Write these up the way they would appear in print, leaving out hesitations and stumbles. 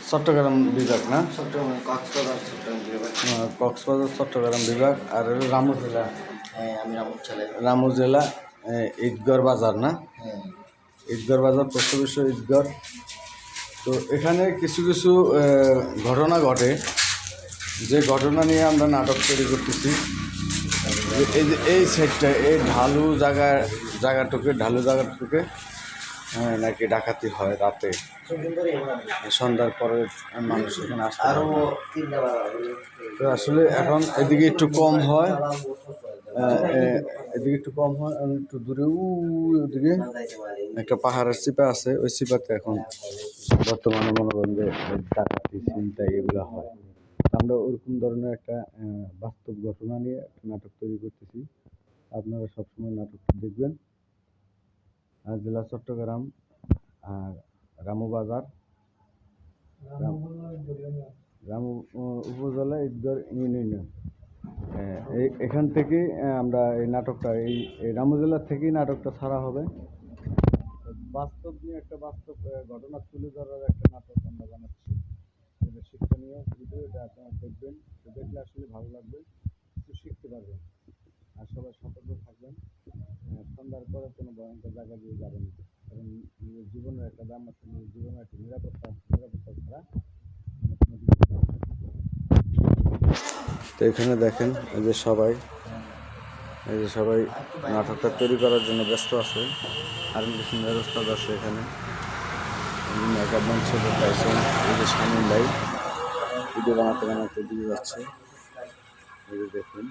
চট্টগ্রাম বিভাগ না? চট্টগ্রাম কক্সবাজার চট্টগ্রাম বিভাগ। কক্সবাজার চট্টগ্রাম বিভাগ। আর হলো রামু জেলা। হ্যাঁ, আমি রামু জেলা ঈদগড় বাজার না? হ্যাঁ। ঈদগড় বাজার পোস্ট অফিস ঈদগড়। তো এখানে কিছু কিছু ঘটনা ঘটে, যে ঘটনা নিয়ে আমরা নাটক তৈরি করতেছি। এই যে এই সাইডটা, এই ঢালু জায়গাটুকে নাকি ডাকাতি হয় রাতে, সন্ধ্যার পরে মানুষ এখানে আসতে পারে না। তো আসলে এখন এদিকে একটু কম হয়, একটু দূরে ওদিকে একটা পাহাড়ের চিপা আছে, ওই চিপাতে এখন বর্তমানে মনে করেন যে ডাকাতি ছিনতাই এগুলো হয়। আমরা ওরকম ধরনের একটা বাস্তব ঘটনা নিয়ে একটা নাটক তৈরি করতেছি। আপনারা সবসময় নাটকটা দেখবেন। আর জেলা চট্টগ্রাম, আর রামু বাজার, রামু উপজেলা ঈদগড় ইউনিয়ন। এখান থেকে আমরা এই নাটকটা এই রামু জেলার থেকেই নাটকটা ছাড়া হবে। বাস্তব নিয়ে একটা বাস্তব ঘটনা তুলে ধরার একটা নাটক আমরা বানাচ্ছি। এটা শিক্ষণীয় ভিডিও, এটা আপনারা দেখবেন। দেখলে আসলে ভালো লাগবে, কিছু শিখতে পারবেন। আর সবাই সতর্ক থাকবেন, সন্ধ্যার পরে কোনো ভয়ঙ্কর জায়গা দিয়ে যাবেন, কারণ জীবনের একটা দাম আছে, জীবনের একটা নিরাপত্তা ছাড়া। তো এখানে দেখেন এই যে সবাই নাটকটা তৈরি করার জন্য ব্যস্ত আছে। আর কিছু ব্যবস্থা আছে এখানে, মেকআপম্যান ছেলে পাইছেন। এই যে সামনে ভাই ভিডিও বানাতে দিয়ে যাচ্ছে, এই যে দেখুন।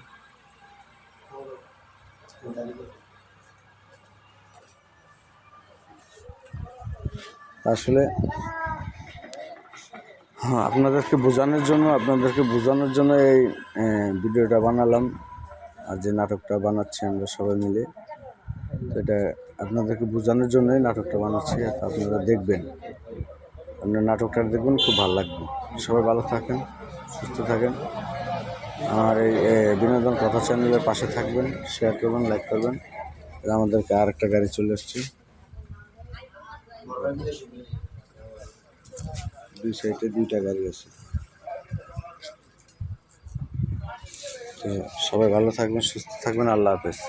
আসলে হ্যাঁ, আপনাদেরকে বোঝানোর জন্য এই ভিডিওটা বানালাম। আর যে নাটকটা বানাচ্ছি আমরা সবাই মিলে, তো এটা আপনাদেরকে বোঝানোর জন্যই নাটকটা বানাচ্ছি। আর আপনারা দেখবেন, আপনার নাটকটা দেখবেন, খুব ভালো লাগবে। সবাই ভালো থাকেন, সুস্থ থাকেন। আমার এই বিনোদন কথা চ্যানেলের পাশে থাকবেন, শেয়ার করবেন, লাইক করবেন। আমাদেরকে আর একটা গাড়ি চলে আসছে, দুই সাইডে দুইটা গাড়ি আছে। তো সবাই ভালো থাকবেন, সুস্থ থাকবেন। আল্লাহ হাফেজ।